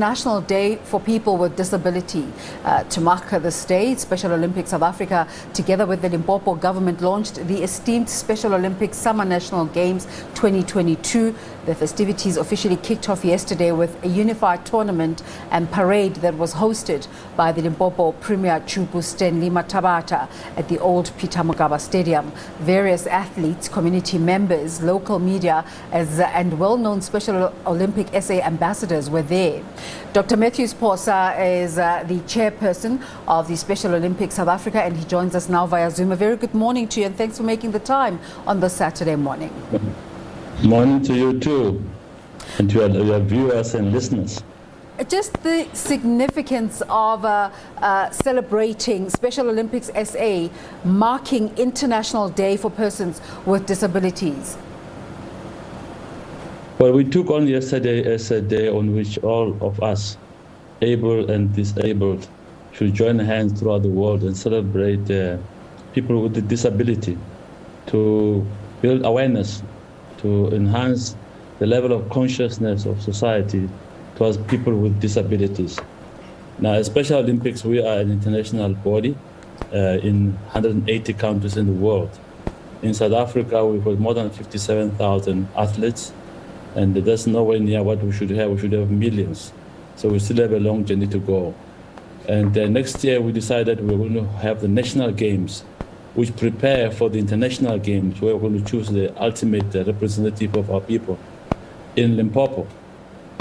National Day for People with Disability. To mark this day, Special Olympics South Africa, together with the Limpopo government, launched the esteemed Special Olympics Summer National Games 2022. The festivities officially kicked off yesterday with a unified tournament and parade that was hosted by the Limpopo Premier Chubu Stanley Mathabata at the old Peter Mokaba Stadium. Various athletes, community members, local media and well-known Special Olympic SA ambassadors were there. Dr. Matthews Phosa is the chairperson of the Special Olympics South Africa, and he joins us now via Zoom. A very good morning to you, and thanks for making the time on this Saturday morning. Morning to you too, and to your viewers and listeners. Just the significance of celebrating Special Olympics SA, marking International Day for Persons with Disabilities. Well, we took on yesterday as a day on which all of us, able and disabled, should join hands throughout the world and celebrate people with a disability, to build awareness, to enhance the level of consciousness of society towards people with disabilities. Now, at Special Olympics, we are an international body in 180 countries in the world. In South Africa, we've got more than 57,000 athletes, and that's nowhere near what we should have. We should have millions. So we still have a long journey to go. And next year, we decided we're going to have the national games, which prepare for the international games, where we're going to choose the ultimate representative of our people in Limpopo.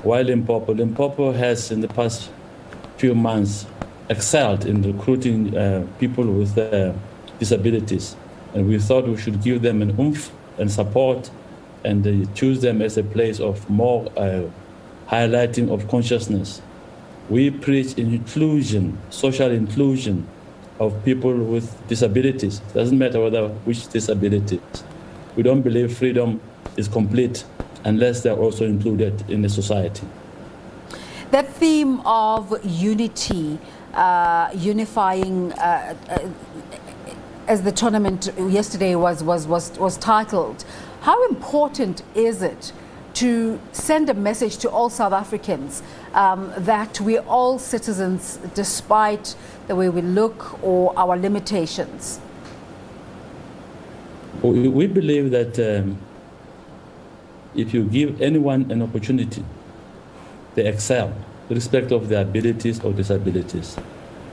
Why Limpopo? Limpopo has, in the past few months, excelled in recruiting people with disabilities. And we thought we should give them an oomph and support, and choose them as a place of more highlighting of consciousness. We preach inclusion, social inclusion of people with disabilities. It doesn't matter which disabilities. We don't believe freedom is complete unless they're also included in the society. That theme of unity, unifying, as the tournament yesterday was titled, how important is it to send a message to all South Africans that we're all citizens despite the way we look or our limitations? We believe that if you give anyone an opportunity, they excel, irrespective of their abilities or disabilities.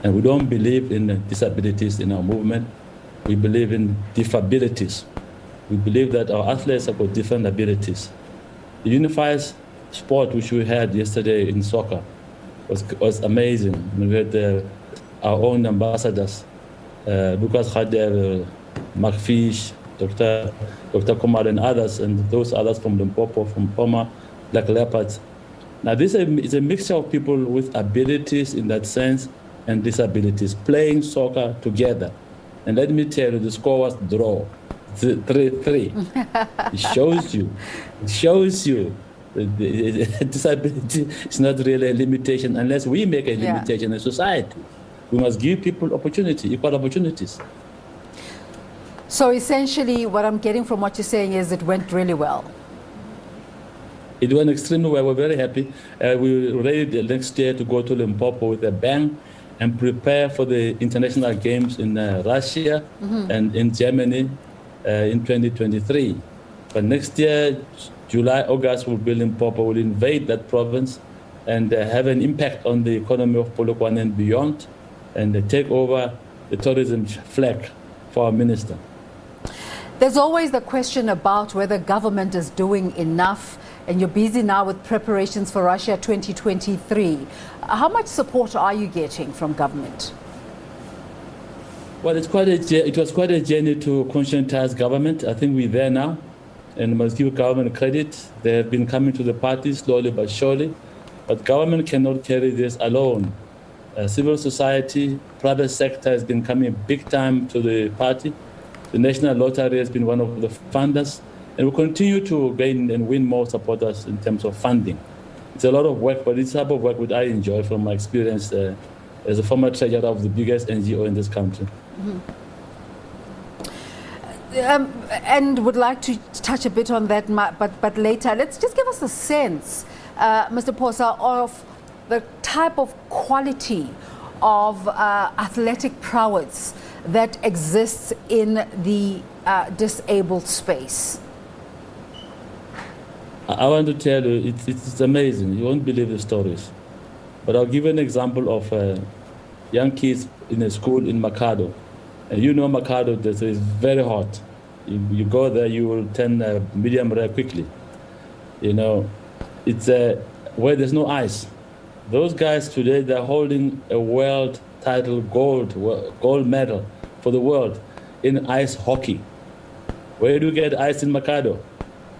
And we don't believe in disabilities in our movement. We believe in diffabilities. We believe that our athletes have got different abilities. The unified sport which we had yesterday in soccer was amazing. We had our own ambassadors, Lucas Khader, Mark Fish, Dr. Kumar and others, and those others from Limpopo, from Poma, Black Leopards. Now this is a mixture of people with abilities in that sense and disabilities playing soccer together. And let me tell you, the score was draw. 3-3. It shows you the disability is not really a limitation unless we make a limitation in society. We must give people opportunity, equal opportunities. So essentially what I'm getting from what you're saying is it went really well. It went extremely well. We're very happy. We're ready the next year to go to Limpopo with a bang and prepare for the international games in Russia and in Germany in 2023. But next year, July, August, we'll be in Limpopo, will invade that province and have an impact on the economy of Polokwane and beyond, and take over the tourism flag for our minister. There's always the question about whether government is doing enough, and you're busy now with preparations for Russia 2023. How much support are you getting from government? Well, it was quite a journey to conscientize government. I think we're there now, and must give government credit. They have been coming to the party slowly but surely, but government cannot carry this alone. Civil society, private sector has been coming big time to the party. The National Lottery has been one of the funders, and we continue to gain and win more supporters in terms of funding. It's a lot of work, but it's a type of work that I enjoy from my experience as a former treasurer of the biggest NGO in this country. And would like to touch a bit on that, but later. Let's just give us a sense, Mr. Phosa, of the type of quality of athletic prowess that exists in the disabled space? I want to tell you, it's amazing. You won't believe the stories. But I'll give you an example of young kids in a school in Makado. And you know Makado, that is very hot. You go there, you will turn medium rare quickly. You know, it's where there's no ice. Those guys today, they're holding a world title gold medal for the world in ice hockey. Where do you get ice in Makado?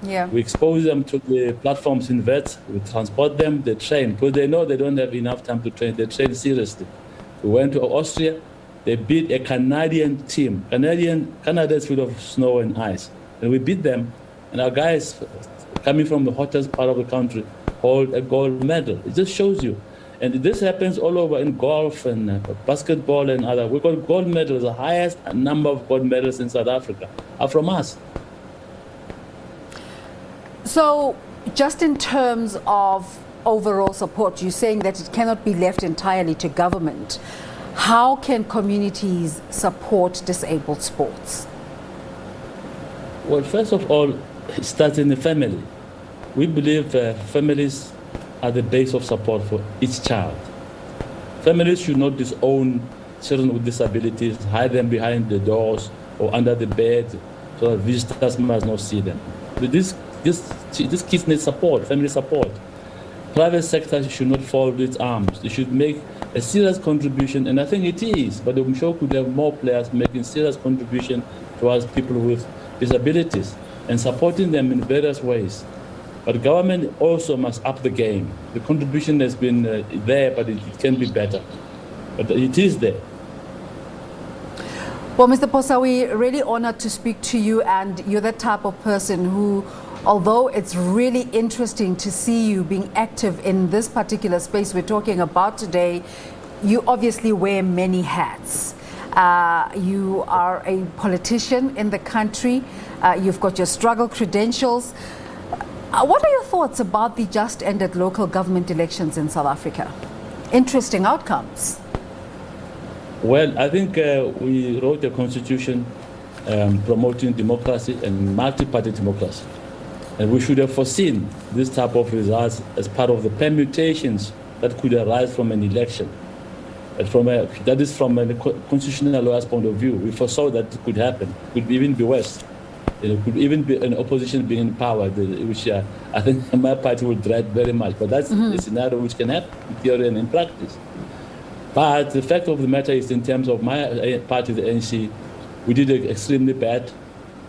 Yeah. We expose them to the platforms in vets, we transport them, they train, because they know they don't have enough time to train. They train seriously. We went to Austria, they beat a Canadian team. Canada is full of snow and ice. And we beat them, and our guys coming from the hottest part of the country hold a gold medal. It just shows you. And this happens all over in golf and basketball and other. We got gold medals, the highest number of gold medals in South Africa are from us. So, just in terms of overall support, you're saying that it cannot be left entirely to government. How can communities support disabled sports? Well, first of all, it starts in the family. We believe families are the base of support for each child. Families should not disown children with disabilities, hide them behind the doors or under the bed so that visitors must not see them. These kids need support, family support. Private sector should not fold its arms. It should make a serious contribution, and I think it is, but I'm sure could have more players making serious contribution towards people with disabilities and supporting them in various ways. But government also must up the game. The contribution has been there, but it can be better. But it is there. Well, Mr. Posa, we're really honored to speak to you, and you're the type of person who, although it's really interesting to see you being active in this particular space we're talking about today, you obviously wear many hats. You are a politician in the country. You've got your struggle credentials. What are your thoughts about the just ended local government elections in South Africa? Interesting outcomes. Well, I think we wrote a constitution promoting democracy and multi-party democracy. And we should have foreseen this type of results as part of the permutations that could arise from an election. That is from a constitutional lawyer's point of view. We foresaw that it could happen. It could even be worse. It could even be an opposition being in power, which I think my party would dread very much. But that's a scenario which can happen in theory and in practice. But the fact of the matter is, in terms of my party, the ANC, we did extremely bad.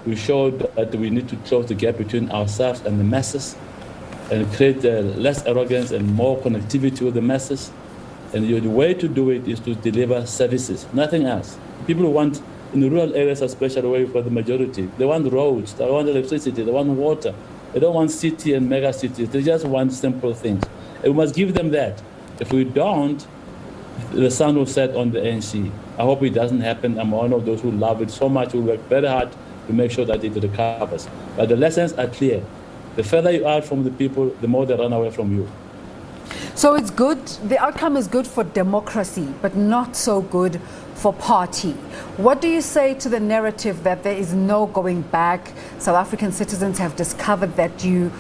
We showed that we need to close the gap between ourselves and the masses and create less arrogance and more connectivity with the masses. And the way to do it is to deliver services, nothing else. People want, in the rural areas especially where you've got the majority, they want roads, they want electricity, they want water. They don't want city and mega cities. They just want simple things. And we must give them that. If we don't, the sun will set on the ANC. I hope it doesn't happen. I'm one of those who love it so much, who work very hard to make sure that it recovers. But the lessons are clear. The further you are from the people, the more they run away from you. So it's good, the outcome is good for democracy, but not so good for party. What do you say to the narrative that there is no going back? South African citizens have discovered that you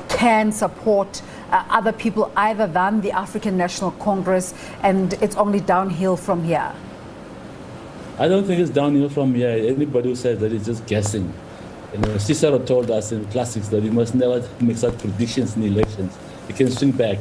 can support other people other than the African National Congress, and it's only downhill from here. I don't think it's downhill from here. Anybody who says that is just guessing. You know, Cicero told us in the classics that you must never make such predictions in elections. You can swing back.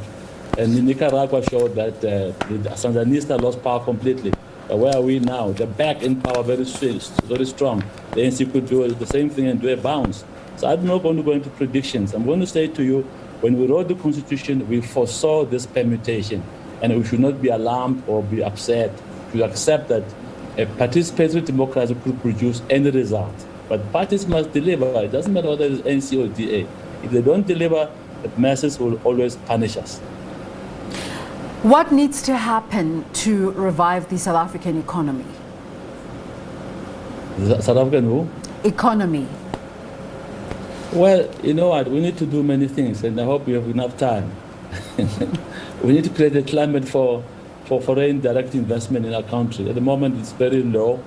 And Nicaragua showed that the Sandinistas lost power completely. But where are we now? They're back in power very strong. The ANC could do the same thing and do a bounce. So I'm not going to go into predictions. I'm going to say to you, when we wrote the Constitution, we foresaw this permutation. And we should not be alarmed or be upset. We should accept that a participatory democracy could produce any result. But parties must deliver. It doesn't matter whether it's NC or DA. If they don't deliver, the masses will always punish us. What needs to happen to revive the South African economy? The South African who? Economy. Well, you know what? We need to do many things, and I hope we have enough time. We need to create a climate for foreign direct investment in our country. At the moment, it's very low.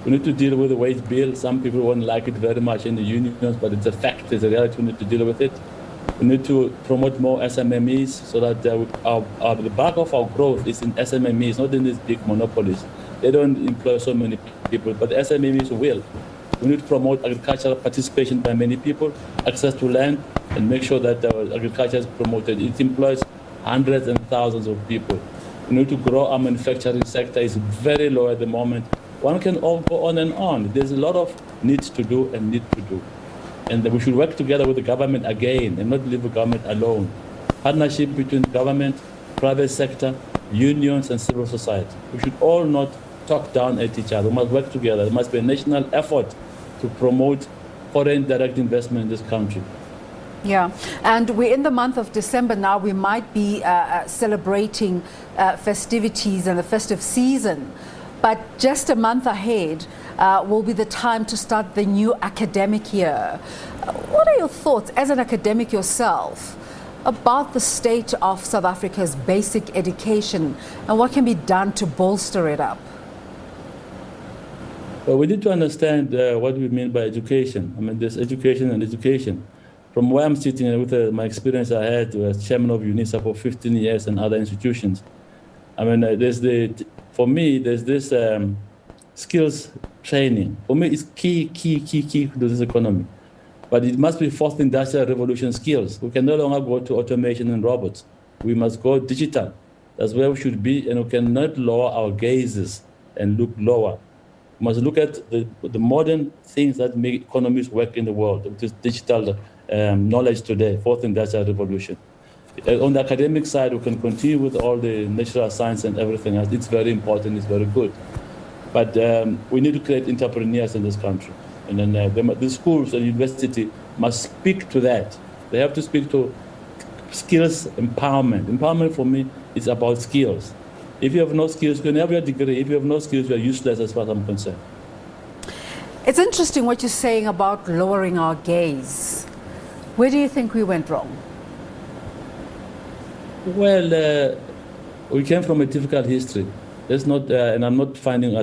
We need to deal with the wage bill. Some people won't like it very much in the unions, but it's a fact, it's a reality. We need to deal with it. We need to promote more SMMEs so that the bulk of our growth is in SMMEs, not in these big monopolies. They don't employ so many people, but the SMMEs will. We need to promote agricultural participation by many people, access to land, and make sure that agriculture is promoted. It employs hundreds and thousands of people. We need to grow our manufacturing sector. It's very low at the moment. One can all go on and on. There's a lot of needs to do and need to do. And we should work together with the government again and not leave the government alone. Partnership between government, private sector, unions, and civil society. We should all not talk down at each other. We must work together. There must be a national effort to promote foreign direct investment in this country. Yeah, and we're in the month of December now. We might be celebrating festivities and the festive season, but just a month ahead will be the time to start the new academic year. What are your thoughts as an academic yourself about the state of South Africa's basic education and what can be done to bolster it up? Well, we need to understand what we mean by education. I mean, there's education and education. From where I'm sitting with my experience I had as chairman of UNISA for 15 years and other institutions, I mean, for me, there's this skills training. For me, it's key to this economy. But it must be fourth industrial revolution skills. We can no longer go to automation and robots. We must go digital. That's where we should be, and we cannot lower our gazes and look lower. We must look at the modern things that make economies work in the world, which is digital knowledge today, fourth industrial revolution. On the academic side, we can continue with all the natural science and everything else. It's very important, it's very good. But we need to create entrepreneurs in this country. And then the schools and university must speak to that. They have to speak to skills empowerment. Empowerment for me is about skills. If you have no skills, you can have your degree. If you have no skills, you are useless as far as I'm concerned. It's interesting what you're saying about lowering our gaze. Where do you think we went wrong? Well, we came from a difficult history. There's not, and I'm not finding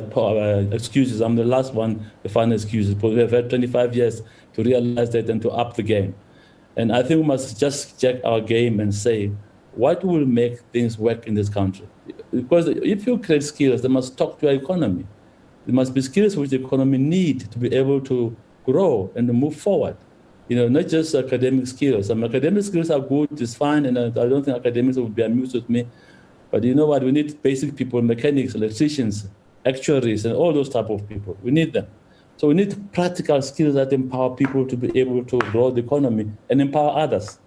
excuses. I'm the last one to find excuses, because we have had 25 years to realize that and to up the game. And I think we must just check our game and say, what will make things work in this country? Because if you create skills, they must talk to our economy. There must be skills which the economy need to be able to grow and to move forward. You know, not just academic skills. Academic skills are good, it's fine, and I don't think academics would be amused with me. But you know what? We need basic people, mechanics, electricians, actuaries, and all those type of people. We need them. So we need practical skills that empower people to be able to grow the economy and empower others.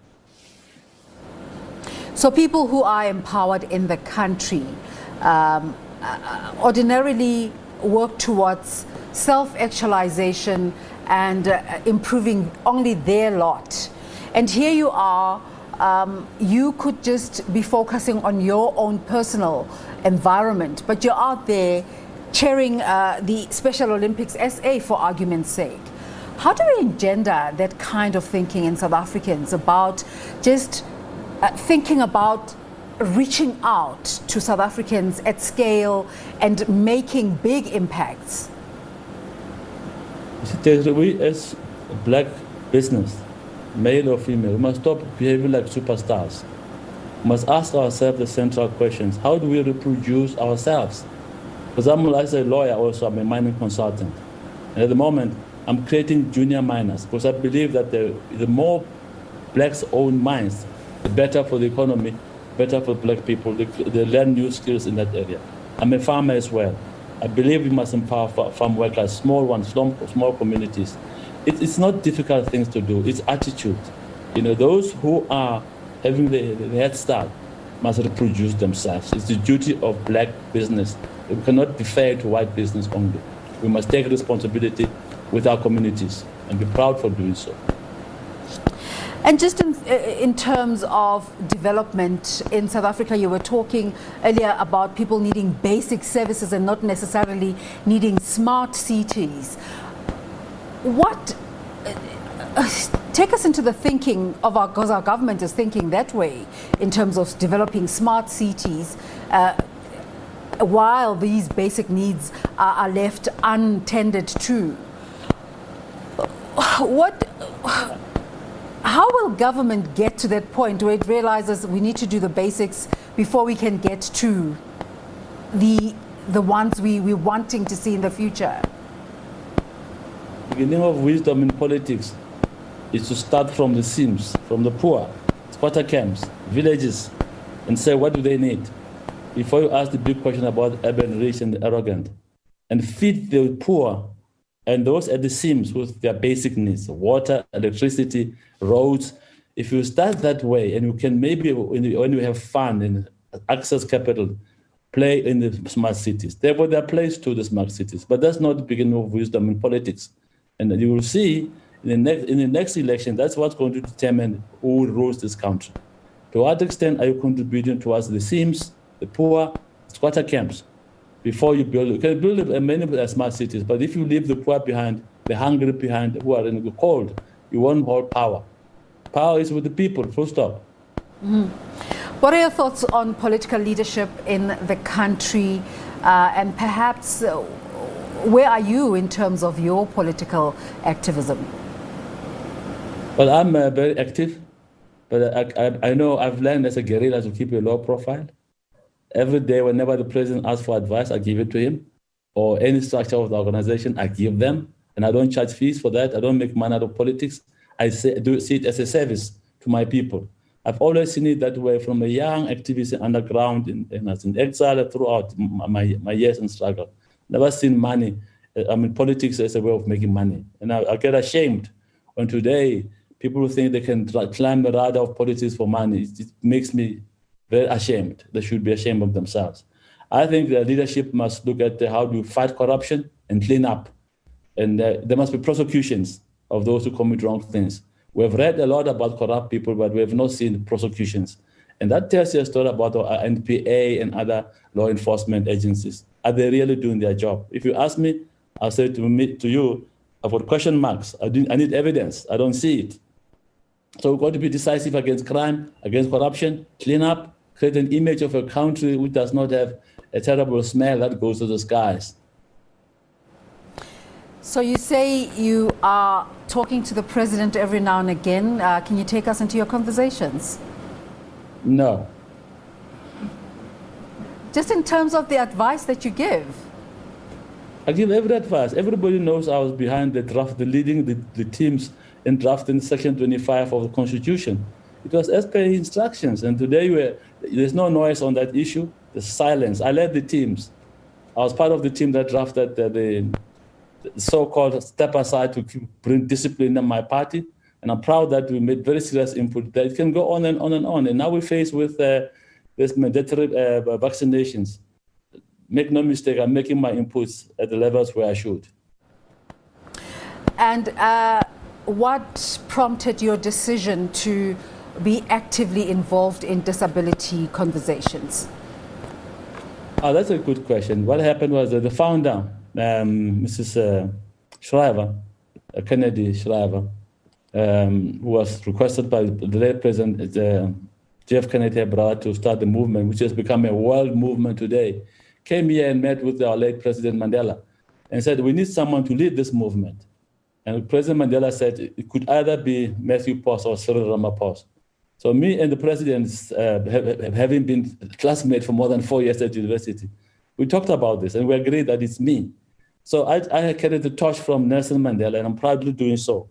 So people who are empowered in the country ordinarily work towards self-actualization and improving only their lot. And here you are, you could just be focusing on your own personal environment, but you're out there chairing the Special Olympics SA, for argument's sake. How do we engender that kind of thinking in South Africans about just thinking about reaching out to South Africans at scale and making big impacts? We as a black business, male or female, we must stop behaving like superstars. We must ask ourselves the central questions. How do we reproduce ourselves? Because I'm, as a lawyer also, I'm a mining consultant. And at the moment, I'm creating junior miners, because I believe that the more blacks own mines, the better for the economy, better for black people. They learn new skills in that area. I'm a farmer as well. I believe we must empower farm workers, small ones, small communities. It's not difficult things to do. It's attitude. You know, those who are having the head start must reproduce themselves. It's the duty of black business. We cannot be fair to white business only. We must take responsibility with our communities and be proud for doing so. And just in terms of development in South Africa, you were talking earlier about people needing basic services and not necessarily needing smart cities. What take us into the thinking of because our government is thinking that way in terms of developing smart cities, while these basic needs are left untended to. How will government get to that point where it realizes we need to do the basics before we can get to the ones we're wanting to see in the future? The beginning of wisdom in politics is to start from the seams, from the poor, squatter camps, villages, and say, what do they need? Before you ask the big question about urban rich and arrogant, and feed the poor and those at the seams with their basic needs, water, electricity, roads. If you start that way, and you can maybe, when you have fun and access capital, play in the smart cities. Therefore, there are plays to the smart cities, but that's not the beginning of wisdom in politics. And you will see in the next election, that's what's going to determine who rules this country. To what extent are you contributing towards the seams, the poor, squatter camps? Before you can build many smart cities, but if you leave the poor behind, the hungry behind, who are in the cold, you won't hold power. Power is with the people, full stop. Mm-hmm. What are your thoughts on political leadership in the country, and perhaps where are you in terms of your political activism? Well, I'm very active, but I know I've learned as a guerrilla to keep a low profile. Every day, whenever the president asks for advice, I give it to him, or any structure of the organization, I give them, and I don't charge fees for that. I don't make money out of politics. I see it as a service to my people. I've always seen it that way from a young activist underground in exile throughout my years in struggle. Never seen money, politics as a way of making money. And I get ashamed when today people think they can climb the ladder of politics for money. It makes me very ashamed. They should be ashamed of themselves. I think the leadership must look at how do you fight corruption and clean up. And there must be prosecutions of those who commit wrong things. We have read a lot about corrupt people, but we have not seen prosecutions. And that tells you a story about our NPA and other law enforcement agencies. Are they really doing their job? If you ask me, I'll say to you, I've got question marks. I need evidence. I don't see it. So we've got to be decisive against crime, against corruption, clean up, create an image of a country which does not have a terrible smell that goes to the skies. So you say you are talking to the president every now and again. Can you take us into your conversations? No. Just in terms of the advice that you give? I give every advice. Everybody knows I was behind the draft, leading the teams in drafting Section 25 of the Constitution. It was as per instructions, and today there's no noise on that issue. There's silence. I led the teams. I was part of the team that drafted the so-called step aside to bring discipline in my party, and I'm proud that we made very serious input. That it can go on and on and on. And now we're faced with this mandatory vaccinations. Make no mistake, I'm making my inputs at the levels where I should. And what prompted your decision to be actively involved in disability conversations? Oh, that's a good question. What happened was that the founder, Mrs. Shriver, Kennedy Shriver, who was requested by the late President Jeff Kennedy Broward to start the movement, which has become a world movement today, came here and met with our late President Mandela and said, we need someone to lead this movement. And President Mandela said it could either be Matthew Pos or Cyril Ramaphosa. So me and the president, having been classmates for more than 4 years at university, we talked about this and we agreed that it's me. So I carried the torch from Nelson Mandela, and I'm proudly doing so.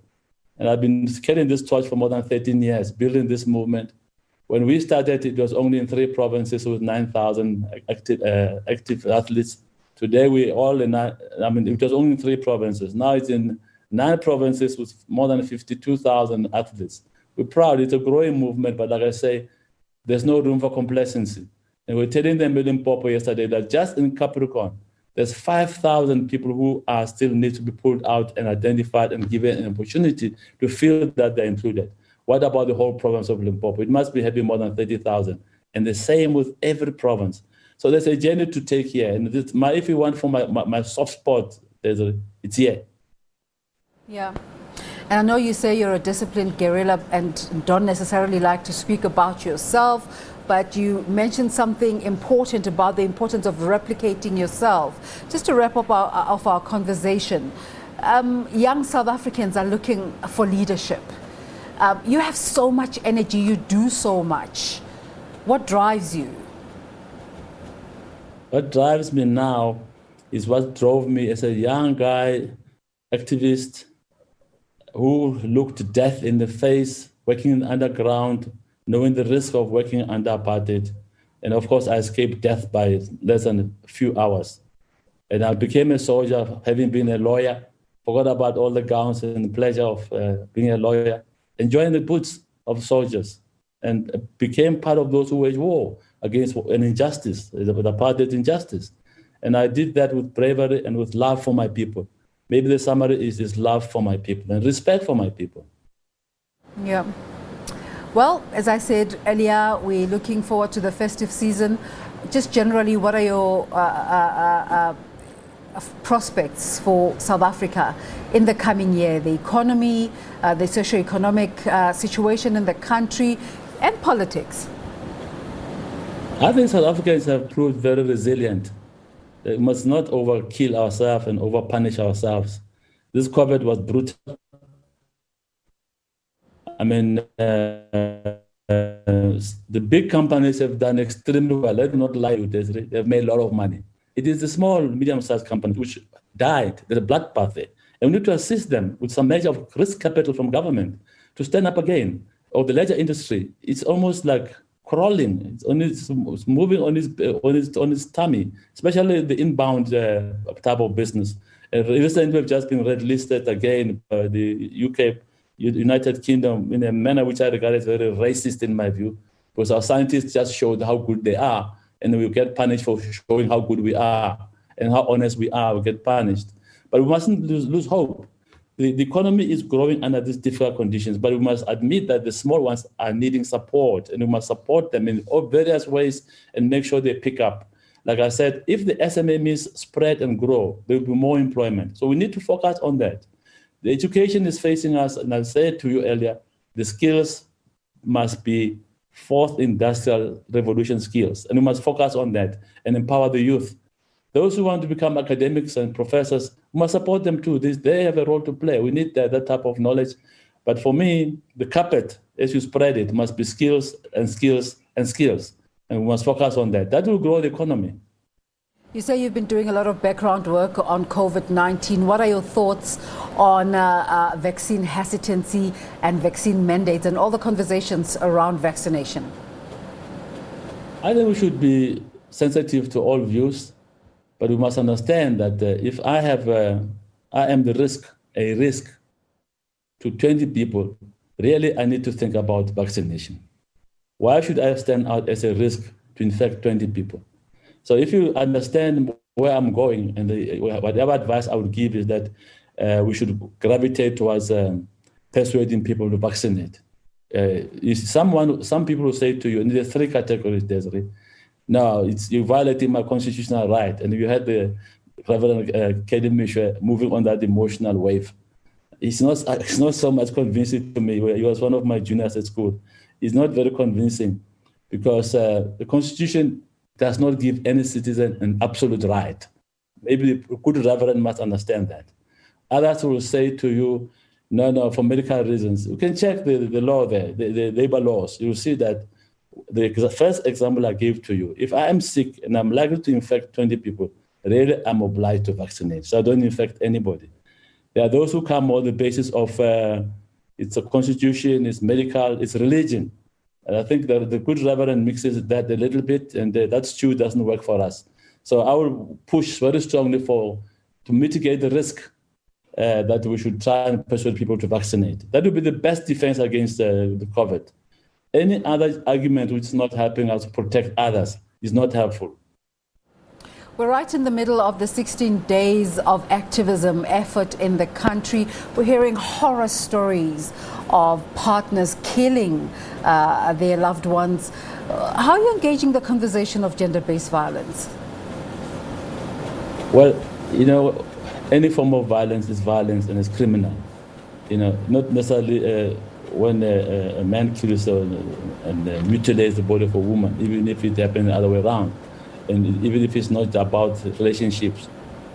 And I've been carrying this torch for more than 13 years, building this movement. When we started, it was only in 3 provinces with 9,000 active athletes. Today, it was only in 3 provinces. Now it's in 9 provinces with more than 52,000 athletes. We're proud. It's a growing movement, but like I say, there's no room for complacency. And we're telling them in Limpopo yesterday that just in Capricorn, there's 5,000 people who are still need to be pulled out and identified and given an opportunity to feel that they're included. What about the whole province of Limpopo? It must be having more than 30,000. And the same with every province. So there's a journey to take here. And if you want for my soft spot, it's here. Yeah. And I know you say you're a disciplined guerrilla and don't necessarily like to speak about yourself, but you mentioned something important about the importance of replicating yourself. Just to wrap up our conversation, young South Africans are looking for leadership. You have so much energy, you do so much. What drives you? What drives me now is what drove me as a young guy, activist, who looked death in the face, working in the underground, knowing the risk of working under apartheid. And of course, I escaped death by less than a few hours. And I became a soldier, having been a lawyer, forgot about all the gowns and the pleasure of being a lawyer, enjoying the boots of soldiers, and became part of those who wage war against an injustice, the apartheid injustice. And I did that with bravery and with love for my people. Maybe the summary is love for my people and respect for my people. Yeah. Well, as I said earlier, we're looking forward to the festive season. Just generally, what are your prospects for South Africa in the coming year? The economy, the socio-economic situation in the country, and politics? I think South Africans have proved very resilient. We must not overkill ourselves and overpunish ourselves. This COVID was brutal. I mean, the big companies have done extremely well. Let's not lie with this. They've made a lot of money. It is the small, medium-sized companies which died. There's a bloodbath there. And we need to assist them with some measure of risk capital from government to stand up again. Or the leisure industry, it's almost like crawling. It's moving on its tummy, especially the inbound type of business. Recently, we've just been red listed again by the UK, United Kingdom, in a manner which I regard as very racist in my view, because our scientists just showed how good they are, and we get punished for showing how good we are and how honest we are. We get punished, but we mustn't lose hope. The economy is growing under these difficult conditions, but we must admit that the small ones are needing support, and we must support them in all various ways and make sure they pick up. Like I said, if the SMMEs spread and grow, there will be more employment. So we need to focus on that. The education is facing us, and I said to you earlier, the skills must be fourth industrial revolution skills, and we must focus on that and empower the youth. Those who want to become academics and professors, we must support them too. They have a role to play. We need that type of knowledge. But for me, the carpet, as you spread it, must be skills and skills and skills. And we must focus on that. That will grow the economy. You say you've been doing a lot of background work on COVID-19. What are your thoughts on vaccine hesitancy and vaccine mandates and all the conversations around vaccination? I think we should be sensitive to all views. But we must understand that if I am a risk to 20 people, really I need to think about vaccination. Why should I stand out as a risk to infect 20 people? So if you understand where I'm going, and whatever advice I would give is that we should gravitate towards persuading people to vaccinate. Some people will say to you, and there's three categories, Desiree. No, you're violating my constitutional right. And you had the Reverend Kelly Mishwe moving on that emotional wave. It's not so much convincing to me. He was one of my juniors at school. It's not very convincing because the Constitution does not give any citizen an absolute right. Maybe the good Reverend must understand that. Others will say to you, no, for medical reasons. You can check the law there, the labor laws. You'll see that the first example I gave to you, if I am sick and I'm likely to infect 20 people, really I'm obliged to vaccinate, so I don't infect anybody. There are those who come on the basis of it's a constitution, it's medical, it's religion. And I think that the good Reverend mixes that a little bit, and that stew doesn't work for us. So I will push very strongly to mitigate the risk that we should try and persuade people to vaccinate. That would be the best defense against the COVID. Any other argument which is not helping us protect others is not helpful. We're right in the middle of the 16 days of activism effort in the country. We're hearing horror stories of partners killing their loved ones. How are you engaging the conversation of gender-based violence? Well, any form of violence is violence and it's criminal. not necessarily when a man kills and mutilates the body of a woman, even if it happens the other way around, and even if it's not about relationships.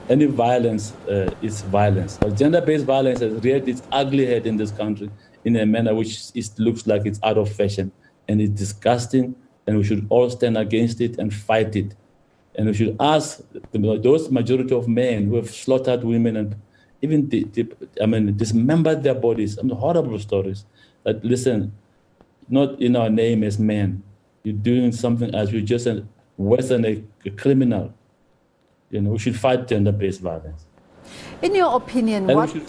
Any violence is violence. But gender-based violence has reared its ugly head in this country in a manner which looks like it's out of fashion, and it's disgusting, and we should all stand against it and fight it. And we should ask those majority of men who have slaughtered women and even dismembered their bodies, horrible stories, that listen, not in our name as men. You're doing something as you're just worse than a criminal. We should fight gender-based violence. In your opinion, and what... we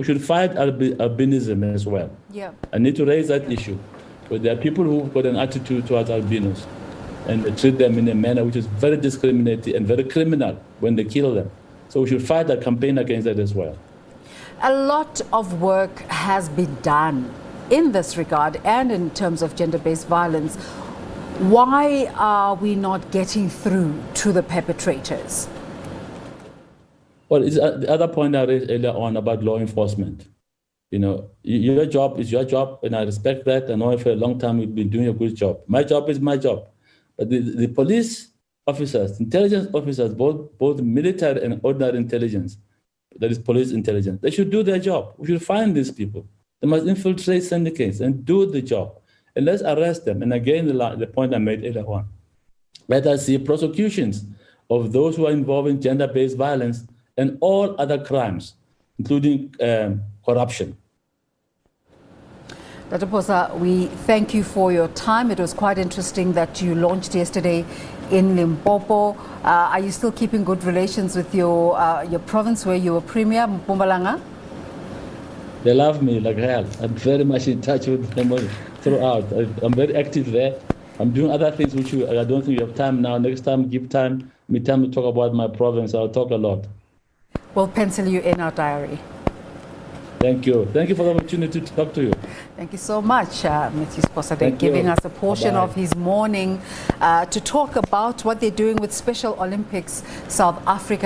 should fight albinism as well. Yeah. I need to raise that issue. But there are people who've got an attitude towards albinos, and they treat them in a manner which is very discriminating and very criminal when they kill them. So we should fight a campaign against that as well. A lot of work has been done in this regard and in terms of gender-based violence. Why are we not getting through to the perpetrators? Well, it's the other point I raised earlier on about law enforcement. Your job is your job, and I respect that. I know for a long time we've been doing a good job. My job is my job. But the police officers, intelligence officers, both military and ordinary intelligence, that is police intelligence, they should do their job. We should find these people. They must infiltrate syndicates and do the job. And let's arrest them. And again, the point I made earlier on, let us see prosecutions of those who are involved in gender-based violence and all other crimes, including corruption. Dr. Phosa, we thank you for your time. It was quite interesting that you launched yesterday in Limpopo. Are you still keeping good relations with your province where you were premier, Mpumalanga? They love me like hell. I'm very much in touch with them throughout. I'm very active there. I'm doing other things which I don't think you have time now. Next time, give me time to talk about my province. I'll talk a lot. We'll pencil you in our diary. Thank you. Thank you for the opportunity to talk to you. Thank you so much, Matthew Sposade, giving us a portion of his morning to talk about what they're doing with Special Olympics South Africa.